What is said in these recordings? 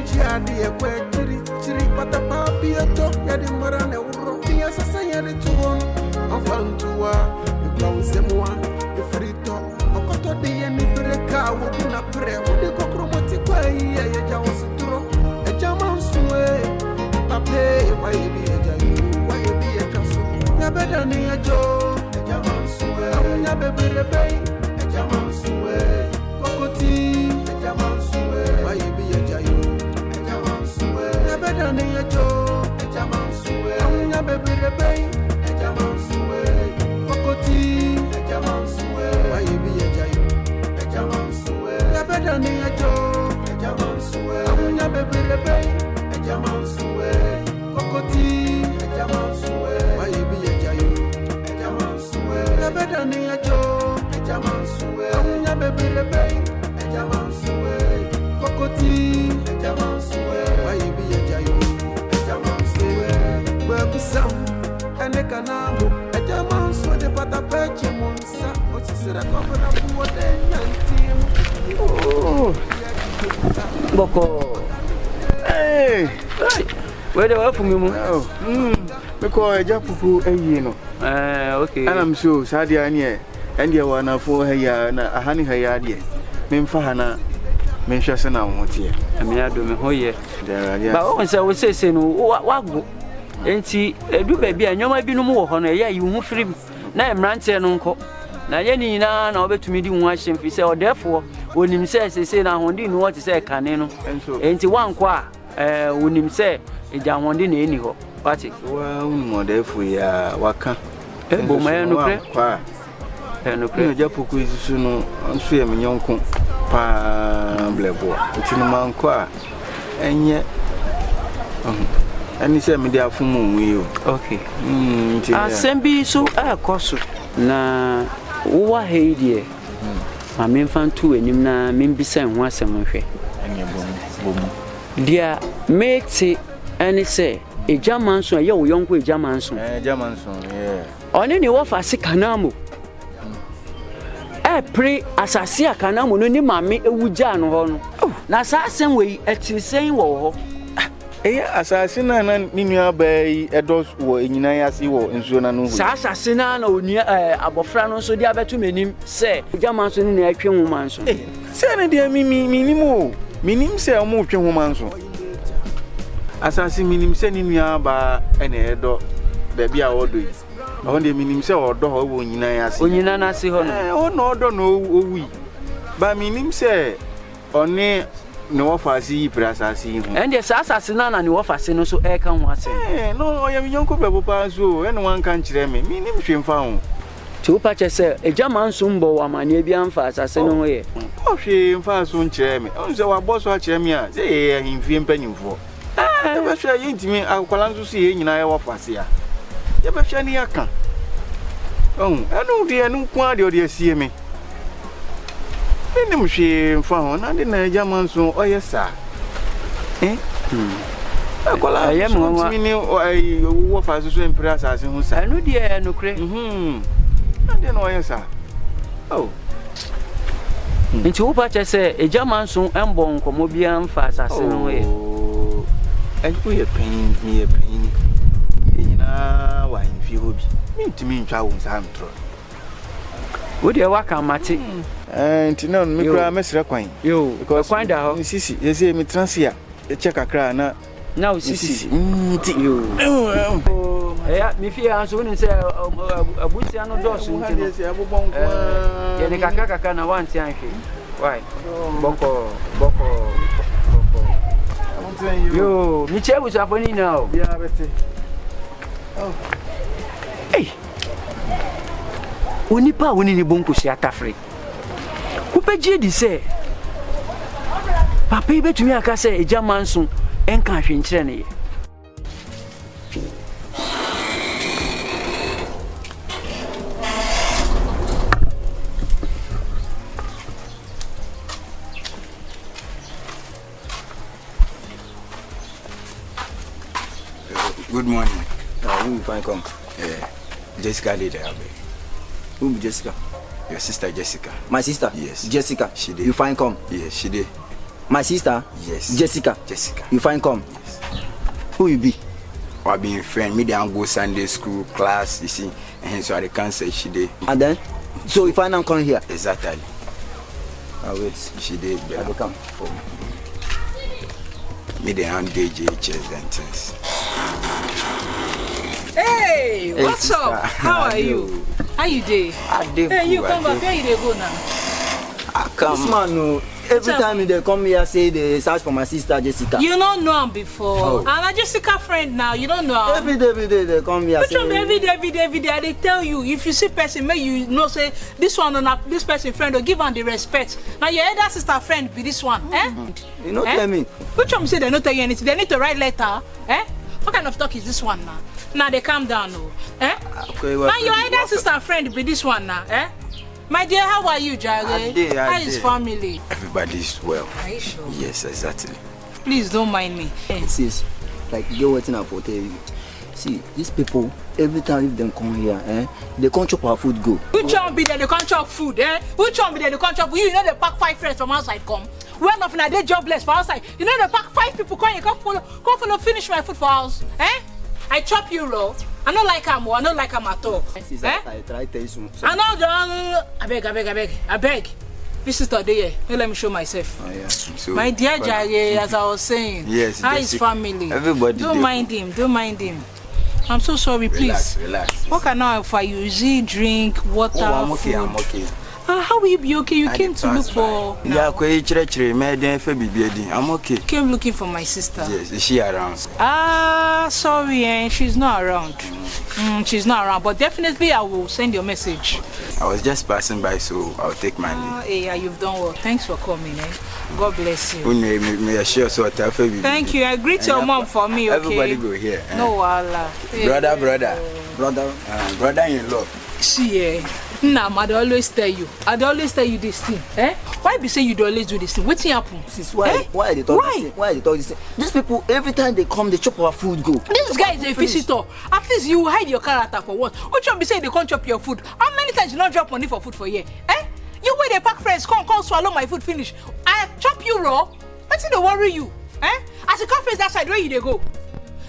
Muchiadi, a quack, chiri, but a papi, a dog, Yadimara, and a uro, yes, I say it to one. I found to you close them one, the free talk. Okoto de any breaka, would not pray, would the cockromatic way, a jawas throw, a German sway. Papa, why be a jayu, why be a castle? Never near Joe, a German sway, never be a bay, a German sway. Cocoti, a German sway, why be a jayu, a German sway. Never near Joe, a German sway, never be a bay, a German sway. Cocoti, a German sway, why be a jayu, a German sway. Never near Joe, a German sway, never be a bay, a German sway. Cocoti, a German sway, why be a jayu, a German sway. Never near Joe, a German sway, never be a bay, a German sway. Cocoti, a German sway, why be a jayu, a German sway. Where be some, and a canamo, a German sway, the patapeche monsa, what is it a governor for the team? Oh, Boko. Hey, Where the work for me? because I just put a year. Okay. And I'm so sad, and you want for her, a honey her idea. Memfahana, Menshasana, what here? I mean, I do me, oh, yeah. But once I was saying, what go? And see, do baby, and you might be no more on a year, you move free. Now I'm ranting uncle. Now, Jenny, now, I'll bet to me doing washing for sale, therefore, when him says, they say, now, one didn't want to say, Caneno, and so, ain't one qua, when him say, it down one didn't anyhow. What it? well, more therefore, waka. But my no cry. And No, Japuku is soon on swim in young pa blebo. It's in a man qua. And yet, and he said, me there for you. okay. Send be so a cost. Na what hey dear. I mean, found two and him na mean be sent once a month. Dear, make it and say a German so yo young with German so. German son, yeah. On any offer sick canamo. Pray as I see a canamo no name me a wujan on. Now, same way at the same war. Assassin and Nina Bay, a dose were in Nayasi or in Zonano. Assassin or near Abofrano, so the other two men say, German son in a young woman. Say, dear Minimo, Minim say a move to woman. Assassin Minim sending me by an edo, baby, I will do it. Only Minim say or dog when Nayasi. When you nana see her, oh, no, don't know we. But Minim say, only. No fasi prasasi and the assassin and you offer no so air can was no I am young couple paso and one can cheer me meaning shame found two patches say a German sumbo a man bian fast as no way oh shame fast soon cheer me oh so our boss watch me say him film penny for never share into me I will to see in I offer here you better share near can oh I know dear no quantity or dear see me. Minimum she found, and then a German son, oh, yes, sir. Eh? I am one minute or I walk as a swim press as who said, no, dear, no crazy. And then, oh, yes, sir. Oh, in two patches, say a German son and born Comobian fast as in way. Oh, and we are paying me a pain. In a wine, if you will be to me, child's arm throw. Would you walk on Matty? And no, me cry, Miss Raquin. You, because find out, Sissy, you say me transia, a check a cry now. Now, Sissy, you. Oh, yeah, me fear as soon as say a Buciano Dawson. Yanaka can a one time. Why? Boko. You, Michel was happening now. Yeah, Betty. Oh, hey. Unipa winning bunku si atafre. Kupeje di se. Papa betumi aka se Agya Manso enka hwenkyere ne. Good morning. Who find come? Jessica did there. Who Jessica? Your sister Jessica. My sister? Yes. Jessica. She did. You find come? Yes, she did. My sister? Yes. Jessica. Jessica. You find come? Yes. Who you be? I be in friend. Me dey go Sunday school class, you see. And so I can't say she did. And then? So you find them come here? Exactly. Wait. She did. I will come. Me dey engage HS and things. Hey, what's sister. up? How are you? How you doing? Hey, you come back. Where you dey go now? I come. This man, no. Every time they come here, say they search for my sister Jessica. You don't know him before. Oh. I'm a Jessica friend now. You don't know him. Every day they come here. Which Say, one every day? They tell you if you see person, make you know say this one on this person friend or give her the respect. Now your elder sister friend be this one, You know tell me. Which one say they don't tell you anything? They need to write letter, What kind of talk is this one now? Now they calm down, no, Okay, now your elder sister friend be this one now, My dear, how are you, Jare? How is family? Everybody's well. Are you sure? Yes, exactly. Please don't mind me. Sis, like you get waiting I for tell you. See, these people, every time if they come here, they can't chop our food go. Which one be there they can't chop food, Which one be there they can't chop? You know they pack 5 friends from outside come. When nothing are they jobless for outside. You know they pack 5 people come, you can't follow finish my food for house, I chop you raw. I don't like him, I don't like him at all. Sis, I try to tell you soon. I know, I beg. Visitor there, let me show myself. Oh, yeah. So, My dear Jare, as I was saying, yes, how is family? Everybody. Don't mind him. I'm so sorry, please. Relax. What can I offer you? Is it drink, water, I'm okay, food? I'm okay. How will you be okay? You came to look for... Yeah, I'm okay. Came looking for my sister. Yes, is she around? Sorry, she's not around. She's not around, but definitely I will send your message. I was just passing by, so I'll take my leave. Yeah, you've done well. Thanks for coming, God bless you. Thank you. I greet your mom for me, okay? Everybody go here. No, Allah. Brother-in-law. See, nah, I always tell you. I always tell you this thing, Why be say you do always do this thing? What's happen? Sis, why they talk this thing? Why they talk this thing? These people, every time they come, they chop our food go. This guy is a visitor. At least you hide your character for what? Which one be say they can't chop your food? How many times you not drop money for food for here? You wait, they pack friends, come swallow my food, finish. I chop you raw. What's they worry you? As you come face that side, where you they go?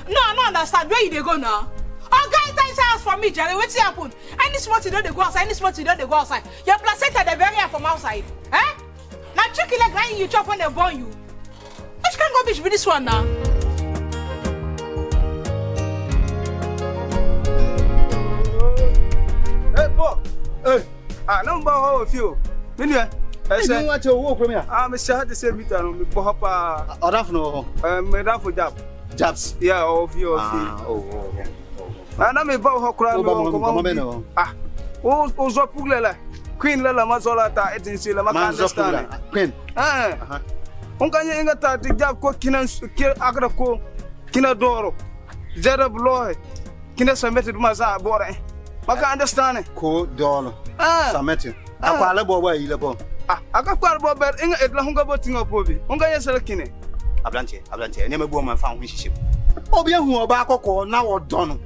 No, I don't understand. Where you they go now? Oh, guys, that's house for me, Jerry. What's happen? Any smart you don't go outside, any smart you don't go outside. Your placenta the very from outside. Now chicken leg right you chop when they born you. Which can go bitch be this one now? Hey, Paul. Hey. Number how of you? Minute. I You want to walk from here? I'm sure the same meter on the Bohapa. Order no. Made up for job. Jabs. Yeah, of you. Okay. And I'm about how crime. Ozopuglela. Queen Lella Mazola, it is still a man understand. Queen. Unkanya ingata the job cook Agrako, Kinadoro, Zedab Loy, Kinasameted Maza Bore. I can understand it. Ko dollar. Sametu. Akwala boy ilebo. I got quite about bed in a longer boating of Bobby. Unkanya Selakine. Ablante. Never go man found ship. Obia who obako now or done.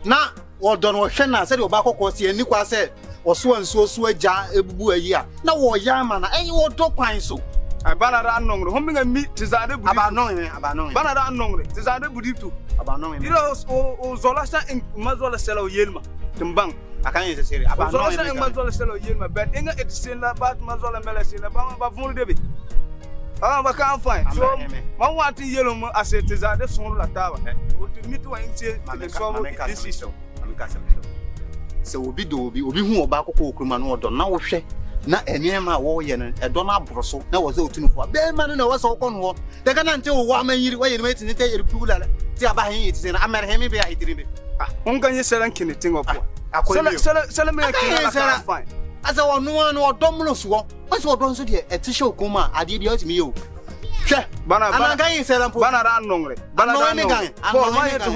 Na or done or Shanna said obako kosi and Niqua said or so and so ja ebu a year. Now or Yamana and you dog pine so. I banner unknown, homing and meat is about knowing. Banner unknown, it is under Buditu. About knowing. You know, Zolasa in Mazola Cello Yelma, Timbang. I can't say about Zolasa in Mazola Cello Yelma, but it's still about Mazola Melasina, about Vuldebi. I can't find. So, my one thing yellow, I said, is at the Sola Tower. To meet one this is so. So we do be who about Kuman or don't know she. Na enema wo ye no edona broso na wo ze otunufo be ma no na wo so kon wo de kana nte wo wa man yiri wo ye no meti nte yiri pula ti aba hin yiti na amere he me be ahidiri be unkanye sela nkini tingo po sela me nkini na fine asa wo no no odom no so wo so odom so de etishe okuma ade de otimi yo hwe bana kan sela po bana ra nongre po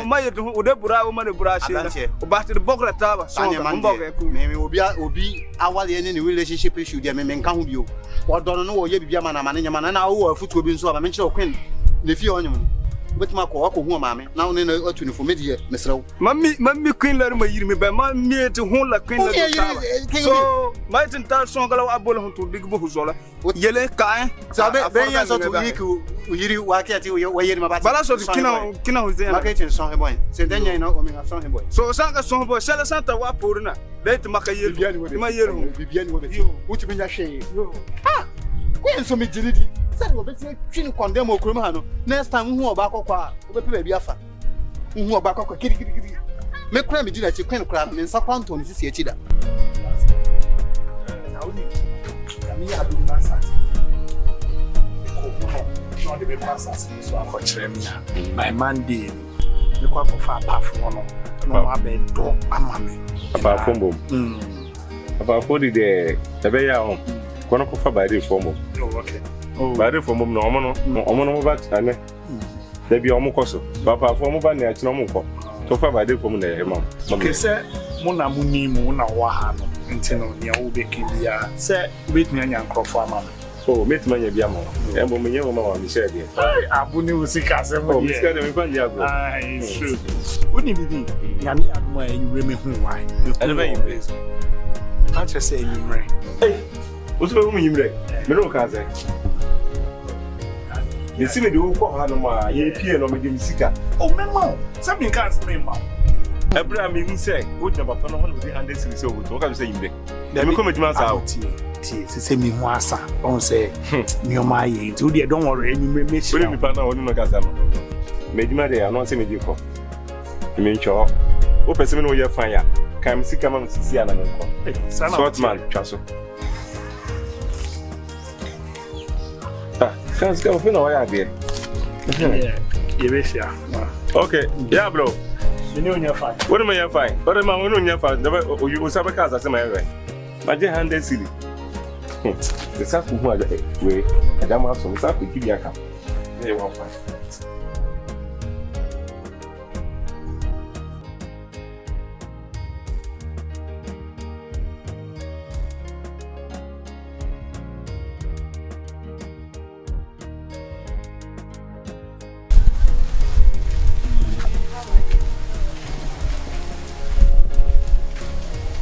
ma yetu ode bura wo ma de bura she o ba te bokra taba so mboge ku me obi awale ne relationship issue de me nka ho bio odon no wo ye bibia ma na ma nyama na wo afutu obi nso ba me nkyere okwen ne fie onyum betima ko hu maame na wo ne atunifo me de mesrew mami queen la ma yiri me ba ma mi te hu la queen la so ma tin ta so gala abol hu to dig bo hu zola Yele kai. Sabe ben ya so to yiku uyiri wakati uyeri mabati. Bala so kina uze. Marketing son boy. Se denya ina o mi na son boy. So sanga son boy sele santa wa poruna. Let maka yelu. Ma yelu. Bibiani wo be. Uti bi nya hwe. Ah. Kwen so me jilidi. Say wo be ti twin condemn okrom ha no. Next time hu oba akokwa, wo be pe ba bi afa. Hu oba akokwa kiri. Me kura me jina chi kwen kura me nsa kwanto ni sisi echi da. Me adu na sat. No the pass as so akokyerem na. My Monday. Me kwa kofa apafo no. No ma be do amame. Apafo mbom. Apafo di de ebe ya ho. Kono kofa ba de form. Oh okay. Ba de form no omo no ba tane. Da bi omo koso. Apafo mo ba ne akina omo ko. To fa ba de form na e ma. Okay sir, mo na mu ni mu na wa ha no. Ntino nia wo be kibia. Sir, wait me anya nkrofo amame. Oh, meet manya bi ama. Embo menye mo ma wa mi share de. Abu ni usika se mo. Oh, mi share de mi kwanje agbo. It's true. Uni bibi, nyame admo enwure me hu why. Ene ba yimre. I just say enwure. Hey. Oso be mu yimre. Me no ka ze. Ye si me de wo ko ha no ma, ye pie no me de misika. Oh, memo. Something can't me ma. Ebra mi hu say, wo jamba pa no ho no de 100 series o to. Wo ka say yimre. Da mi ko me djuma sa o. Say me hu asa. On say me o ma ye. Tu dey don't worry, enwure me share. We mi pa na woni no ka sa no. Me djuma de ya no say me di ko. Me ncho. O pese me no ye fan ya. Kan misika ma misisi ana me ko. Short man twaso. Can't go for no idea. Yeah, okay, yeah, bro. You know you're fine. What am I fine? What am I on your fine? You will have a car as my way. But just hand silly. The South way, and I'm also South with you. They won't find.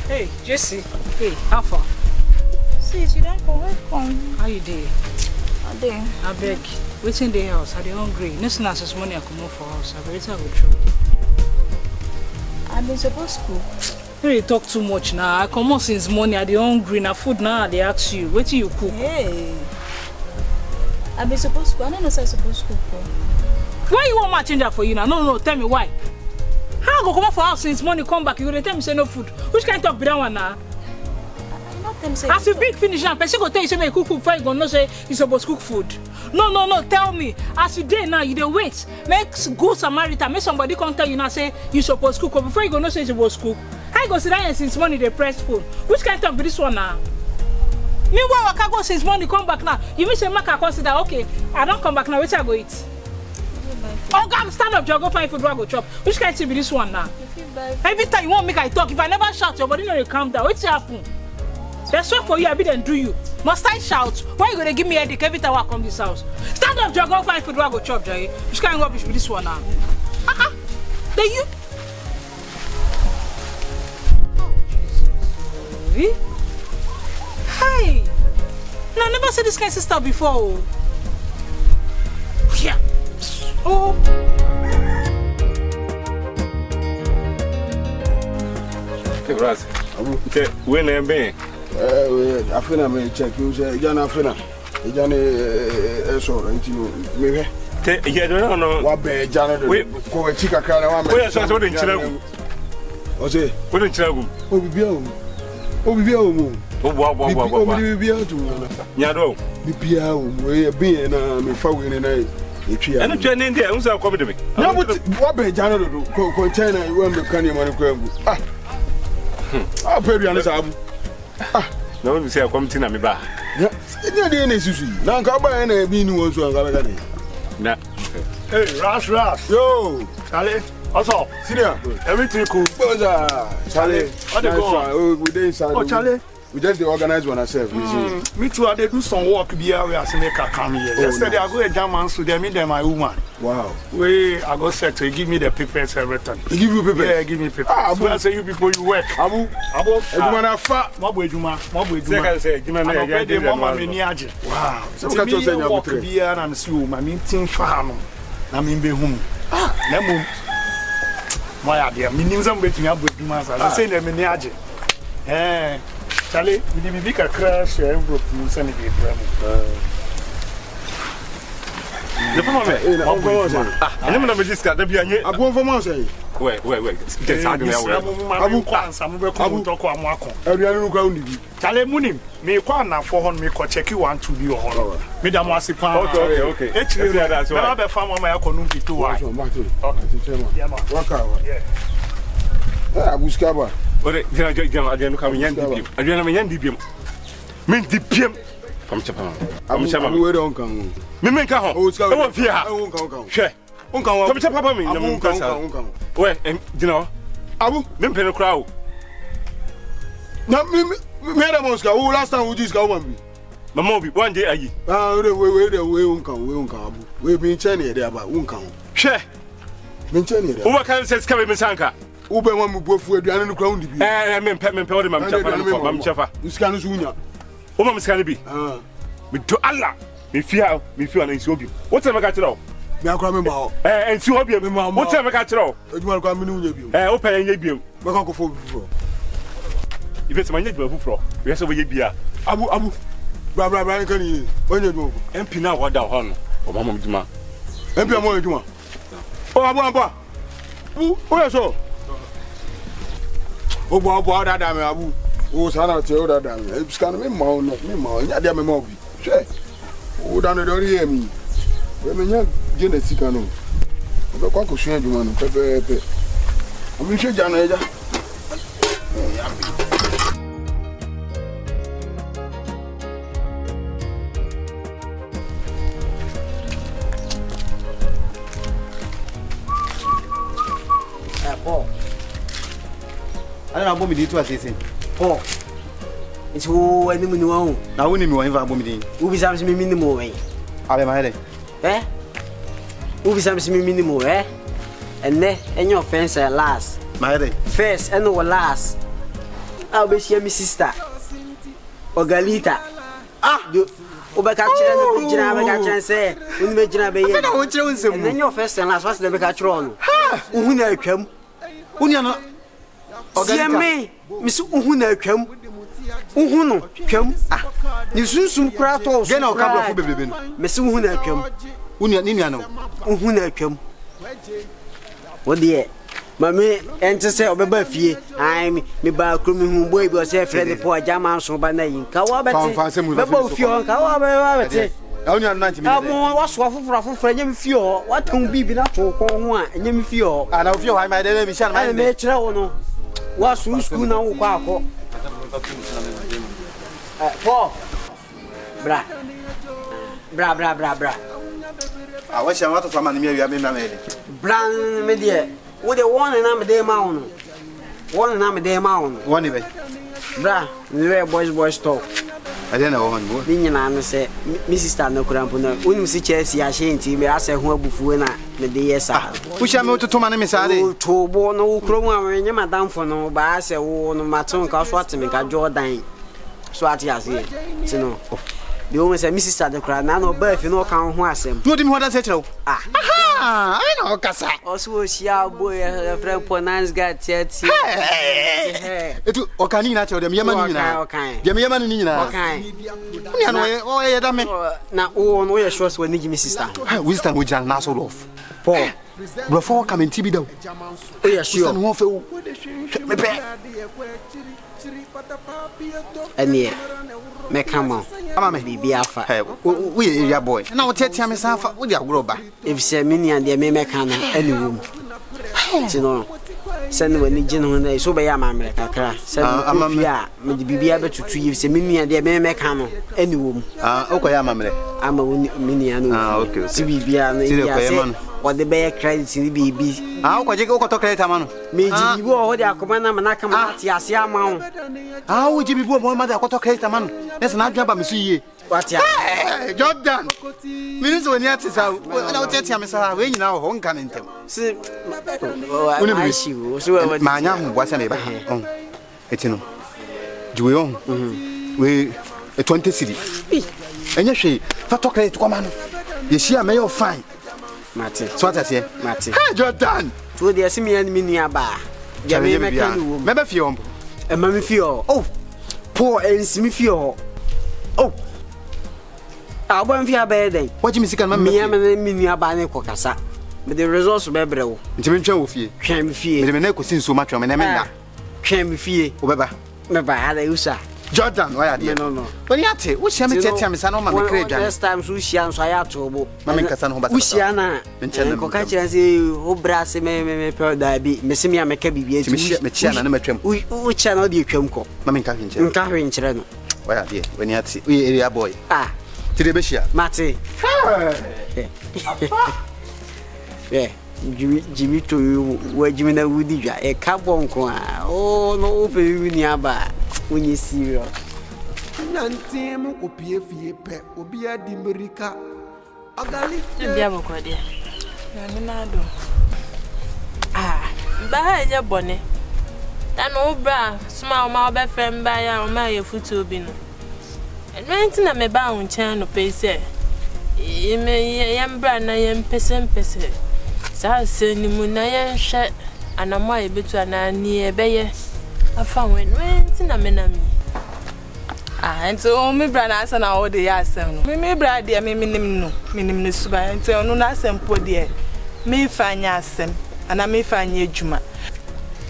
Hey, Jesse. Hey, how far? Sis, you don't come. How you doing? I did. I beg. Wait in the house. I dey hungry. No snacks this morning I come out for house. I better go through. I've been supposed to. You talk too much now. I come out since morning. I dey hungry. Now food now they ask you. Wait till you cook. Hey. I've been supposed to. I don't know if I'm supposed to cook. Why you want my change that for you now? No. Tell me why. How I go come out for house since morning come back? You gonna tell me say no food? Which kind of talk be that one now? As you big finish now, person go tell you say make cook before you go know say you supposed to cook food. No. Tell me. As you dey now, you dey wait. Make good Samaritan. Make somebody come tell you now say you supposed to cook. But before you go know say you supposed to cook. How you go sit down since morning they press phone? Which kind of talk be this one now? Meanwhile, I can go since morning come back now. You mean say make I consider okay? I don't come back now. Which I go eat? Oh God, stand up, Joe. Go find food. Go chop. Which kind of be this one now? Every time you want make I talk, if I never shout, your body no calm down. What's happen? That's what for you. I be then do you. Must I shout? Why you gonna give me a headache every time I come this house? Stand up, Joe. Go find food. Go chop, Joe. Which kind of rubbish be this one now? Then you. Oh Jesus. Hey. No, I never said this kind of stuff before. Yeah. Oh. Hey, Raz. Okay, when I'm being. I feel I'm going to check you. Say, Jana Fina. Jana, so, maybe. Yeah, don't know. What be Jana? Wait, go a chica car. Where's that? What in Chilago? O say, what in Chilago? Oh, be home. Oh, be home. Oh, be able to. Yado. Be home. We be in a following a night. And if you're in India, who's our comedy? No, what be Jana do? Container, you want to canny money. I'll pay you on this album. No one will say, I'm coming to me back. Yeah, it's not now, come by and be new ones who are going to Hey, Rush. Yo, Charlie, what's up? See there. Everything cool. Charlie, what they go? We didn't sign. Oh, Charlie, We just organize one ourselves. Me too, they do some work here where I say make a come here. Yesterday I go Agya Manso, they meet them my woman. Wow. I go set to give me the papers everything. He give you papers? Yeah, give me papers. So I say you people you work. Abu, Edumana fa. Mabu Eduma. Say, give me mama me ni age. Wow. So me say you work here na me see o ma me tin fa no. Na me be hum. Na mum. My idea. Me nim some betimi Abu Eduma sa. Say na me ni age. Charlie, we did make a crash envelope to send it to the problem is, I never know this guy. There be a Abu for months. Wait. Just arguing away. Abu Kwan, some will come to Kwamako. Everyone ground. Charlie Munim, me Kwana for hon me check you want to be your honor. Madam was okay. Actually, that's why I have a farm on my economic to watch. Work out. Yeah. Abu Skaba. Ore jana come yan dibiem adwana me yan dibiem men dibiem kom chapa we don't come me men ka ho e won fie ha hwe kom chapa papa me nyam ka sa we jina Abu me pen kra o na me da monska o last time we just go one bi mama obi one day ayi we won kan Abu we bin chen e dey aba won kan hwe bin chen e dey o ba kan se ska me sanka ube wa mu bofu aduane no kra undi bi me mpe o de mam chafa uska no sunya o mam ska ne bi me do Allah me fia na nsi obi what time ka kira o me akra me ma o nsi obi me ma what time ka kira o eduma kwa me no nya bi o pa nya bi me ka ko fo bi ibe se manya bi fufuro we se we bia abu bra kan ni onye do MP na wada ho no o mama mduma MP mo eduma o abu o ye so o bo dada me Abu o sana te o dada me scan me ma nya dia me ma obi hwe o da no do ri emi we me nya je na sika no o be kwa ko hwe adwuma no pepe o mi hwe ja no eja I don't know what to say. Oh, it's who any money won't. Now, we need more information. Who be something minimum way? I'm my head. Eh? Who be something minimum, eh? And then, and your fence at last. My head. First and no last. I'll be here, my sister. Or Galita. You. Obaka say, we make Janabe. And then your first and last was the Becatron. Who know come? Unyana. Me, Miss Uhuna come. Uhuno come. You soon cry to us. Get no couple of baby. Miss Uhuna come. Unyano. Uhuna come. What dear? Mammy, and to say, Obebuffy, I'm me by Crummy boy was a friend of poor Agya Manso by name. Cowabba, both your cowabba. Only 90 minutes. I was for friend, few. What can be not to one, and you feel. I know if you are my dear Michelle, I made no. What's who's school now? Paul. Bra. I wish I wanted from an area. Brown media. What the one and I'm a day mound. One and I'm a day mound. One even. Bra, the boys talk. I don't know one more. Nina said, Mrs. Stanley Crampona, when you see Chelsea, I shan't me ask her who before the day yes. Push a motor to my name is Sally. To born no chroma when you're madame for no, but I say, oh, no matter how what to make a Jordan. So at yes, you know. The woman said, Mrs. Stanley Cran, no birth, you know, can't was him. Told him what I said. Ah, I know, Cassa. Also, she our boy, a friend for nice guy, yet. Or can you not tell them Yaman? Okay, Yaman, okay. Now, oh, no, you're sure when you Mrs. Stan. Wisdom with Jan Nassau off. Paul, before coming to be done. Oh, yeah, sure. And yeah, me come on. I'm a baby alpha. We are boy. Now tell me myself with your grubber. If say mini and the me can any room. You know, send when the general so by America crash. Send me the baby able to treat say mini and the me can any room. Okay, I'm a mini and okay. See, be or the bear credits in the baby. How could you go to credit a man? Maybe you already are commanding Manaka, yes, Yamma. How would you be born, mother? Got to credit a man. That's not job, Monsieur. What ya? Jordan. Minutes when yet is out. I'll tell you, Miss Harvey, now, home canning. See, my young was a neighbor. It's no. Julian, we a 20 city. And you see, for talking to come on. You see, I may have fine. Martin, so what I say, Martin. Jordan. So they see me and me near bar. Never feel. And Mammy feel. Oh, poor and Smithio. Oh. I won't feel bad day. What you miss? Me and me near Banacocasa. But the results were better. Intimate with you. Can't fear. The Meneco seen so much of an emenda. Can't fear. Whoever. Never had a usa. Jordan, why are you? No. When you say, which I'm telling me, Sanoma, my credit. Last time, Sushian, so I have to. Mamma Cassano, but Usiana, and Cocacha, who brass me per diabetes, Messimia Macabi, Michiana, and Metrum. We channel the Chumco. Mamma Carrin Chirano. Why are you? When you see, we are boy. Ah. Tilibesha, Matty. Yeah, Jimmy to you, where Jimmy would a carbon coin. Oh, no, open Yaba when you see you. Nantim will be a fee pet, will be a dimerica. Agali, Diabo, dear. Yaminado. Ah, by your bonnet. That old bra, small my friend by our my foot to be. And renting a me bound channel pay say. You may yam brand I am person. So send you moon shut and a my between a near bay. I found when renting a menami. Ah, and so me brand as an hour the asem. Me brad dear, me minim suba, and so no nasem poor dear. Me find yasem, and I may find ye juma.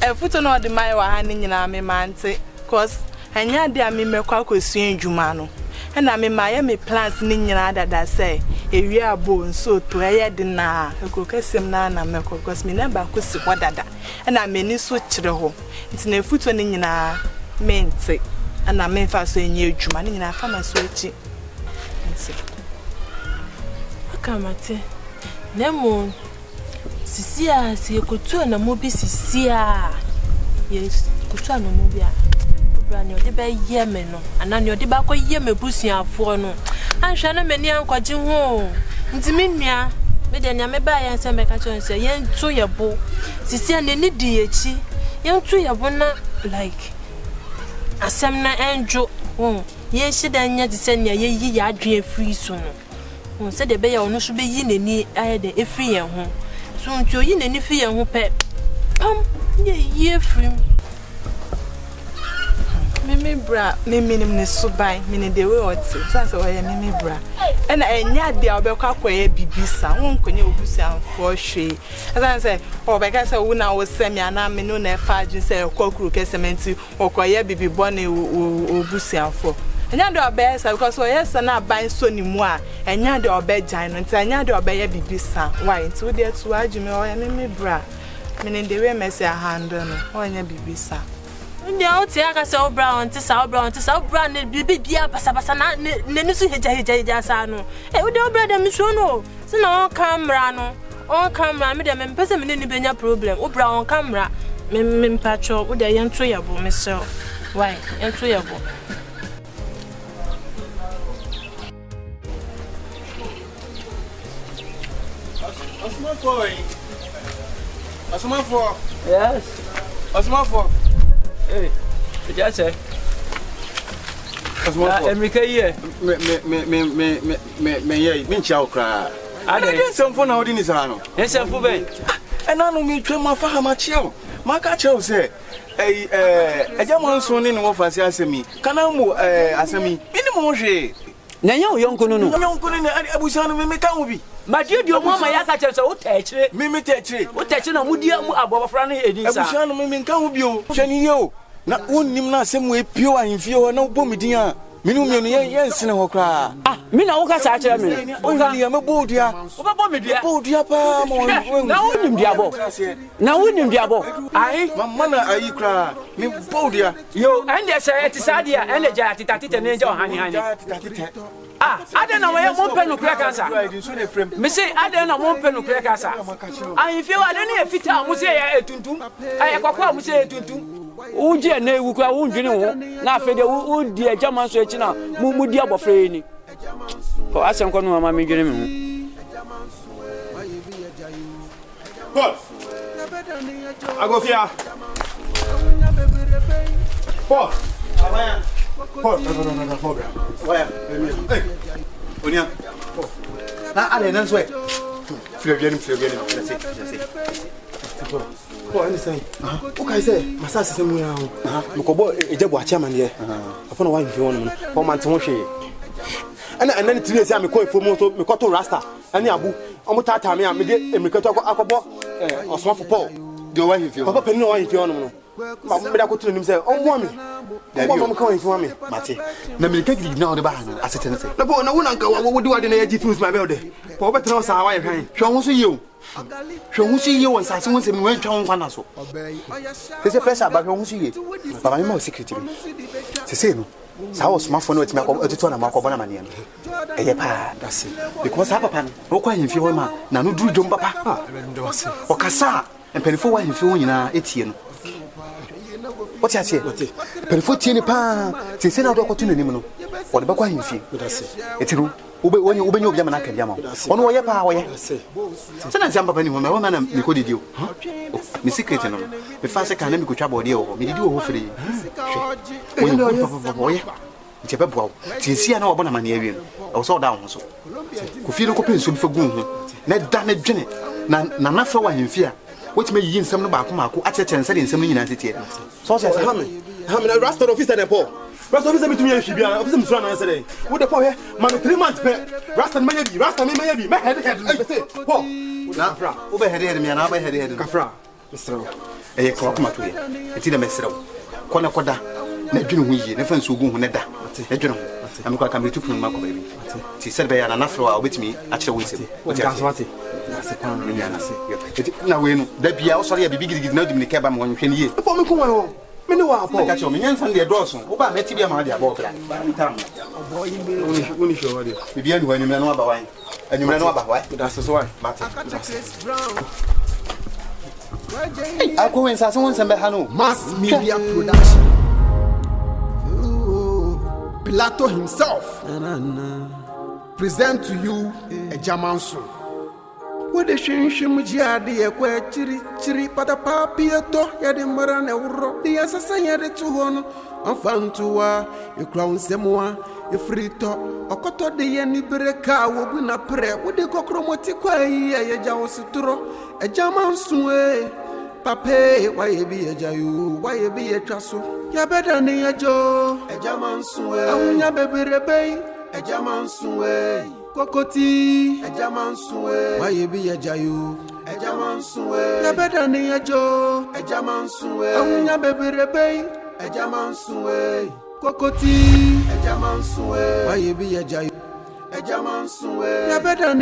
A foot on all the my handing in our man say, cause. And ya dear me quack swing Jumano. And I mean my plants nina that say, a real bone so to a dinner, a cookessim nana, milk, cause me never could see what that. And I mean, switch to the home. It's no foot on in our main say, and I may fast saying you Juman in our farmer switching. Come at it. Nemo Cecilia, see a couture and a movie Cecilia. Yes, couture and a movie. Brand your deba yemen, and on your debaco yeme pussy and forno. And Shanna many uncle Jim home. Intiminia, Medania may buy and send a catcher and say, Yen to your bow. Cecilia need DH, young to your bonnet like a semna angel. Oh, yes, she then yet send ye dream free soon. Said the bay or no should be yin any either a free and home. Soon to yin any free and whoop pet. Ye free. Mimi bra, me minim so by, meaning the way what that's why Mimi bra. And I nyad the Alberca quay bibisa, one can you for she. As I say, or because I would now send me an army no near fudge say a cockroach cement or quay bibi bonny or busian for. And yard our bears because yes, and I buy so ni moi, and yard our bed giant, and yard our bay bibisa. Why, it's with there to Agya or Mimi bra, meaning the way messy a hand on your bibisa. The old Tiaga so brown to South Brown to South Brown, Bibi Pasabasana, Nenusu Hijasano. Eh, we don't brother Mishono. So no camera, on camera, madam, and person in the problem. Oh, brown camera, Mim Patrol, with a young treeable, Mister. Why, young treeable. Osomafo. Yes. Osomafo. Hey, just say. America here. Me chao kra. Ade. Semfo na odi ni sa no. Semfo ben. Ena no mi twema fa ha ma chao. Ma ka chao se Agya Manso ni no fa se asemi. Kana mu asemi. Ini mo hwe. Na nya o yonko no no. Yonko ni abusa no me ka ho bi. Ma di o mama ya ka chao o ta chire. Me ta chire. O ta chire na mu di mu abofra no edin sa. Abusa no me ka ho bi o. Hwani ye o. Na wonnim na asem we pio ahemfie ho na wo midin a minu mienu ye nsene ho kra. Ah, me na wo ka sa chire me. O ni ya me bodua. Wo ba bo me dua. Bodua pa mo. Na wonnim diabo. Na wonnim diabo. Ai, mama na ayi kra. Me bodua. Yo, ande say eti sadia, ene ja tita ne ja hani. Ade na waye mo pɛ no kura kasa. Me say ade na mo pɛ no kura kasa. Ahimfie wa de na efita mo say ya etuntum. Aye kwakwa mo say etuntum. Uje na ewu kwa wundwene ho. Na afede wo di Agya Manso echi na mu di abofra ni. Ko asem ko no mama me dwene me ho. Paul. Agofia. Paul. Abaya. Paul. No. Waya. Hey. Onia. Na ale nan so e. Flevianim. That's it. Paul, anything. Okay, say, masasi se mu ya ho. Mkobo ejebu achiama ne. Afa na wa nfi won no. Paul man te ho hwe. Ana ni tire say me ko efo mu so me ko to rasta. Ani abu. Omo tata me a me de emrikato akobo Osomafo Paul. De wa nfi won. Papa pe ni wa nfi won no. Ma me da ko tire nim say onwo me. Onwo me ko nfi won me. Mate. Na me kagiri na ode ba ha no asete ne say. Na bo na wo na nka wo di wa de na yaji fuse my belde. Paul be tena sa wa ye hwan. Hwe ho so yiwo. Hwe ho so yiwo won sase won se me wan twa won kwana so. Se pressure ba hwe ho so yiwo. Baba me ma secret bi. Se no. Sa Osomafo no wetima ko etuto na makobo na mane no. Eye pa dase. Because papa no wo kwa himfi ho ma na no duru dom papa. O kasa emperifo wa himfi ho nyina etie no. What you say? Perifo tie ni pa. Se na do ko tunu nim no. O de ba kwa himfi. Dase. Etiru ube nyo obi ama na ka biama. Ono wo ye pa wo ye. Se na papa ni ho ma wo ma na mi ko didi o. Mi secret no. Me fa se kan na mi ko twa bode o. Mi didi o ho free. Oye. Nti be boa. Ti sia na wo bona mane awie no. O so da ho so. Ko fi no ko penso bi fa gun ho. Na da na dwene. Na na fa wa himfi a. Wetima yi nsem no ba ko mako a cheche nse de nsem no nyina tetie. So so ha me na rasta officer de Paul. Rasta officer mitumi ya hwibia. Officer msura na nse de. Wo de Paul he ma me 3 months pe. Rasta me yabi, rasta me yabi. Me head say Paul. Na fra. Wo be head me na ba head. Kafra. Mr. Eye ko kuma to ye. Eti na mesrew. Ko na koda. Na dwene ho yie. Na fa nso ogun ho ne da. Na dwene ho. Na me ko aka me tupu ma ko ba bi. Ti sɛ be ya na fra a obetimi a kyerɛ wo nsem. Wo ti aswate. Na we no da bia wo sɔre ya bibi gidigidi na dum ne keba ma wonhwe ne ye. Paul me ko wo. Me ne wa Paul. Ka kyerɛ me nyansa de dɔɔso. Wo ba meti bia ma de abɔ kra. Tam. Woni hwe wa de. Bibia ni wanyu me no aba wan. Anyumre no aba wan. Da so why? Mate. Ako wen sa so won sembe ha no. Mass media production. Pilato himself present to you Agya Manso. With the shinshim jiade ye kwa chiri pata papi to ya de mara na wuro de asasa ya de to hono anfantuwa e crown semwa e frito okoto de ye ni bereka wo bu na pre wo de kokromoti kwa yi ye ja ositro Agya Manso e pape why ye bi Agya you why ye bi ye twaso ya beda ne ajo Agya Manso e awunya beberebe Agya Manso e Kokoti Agya Manso e why ye bi Agya you Agya Manso e ya beda ne ajo Agya Manso e awunya beberebe Agya Manso e Kokoti Agya Manso e why ye bi Agya you Agya Manso e ya beda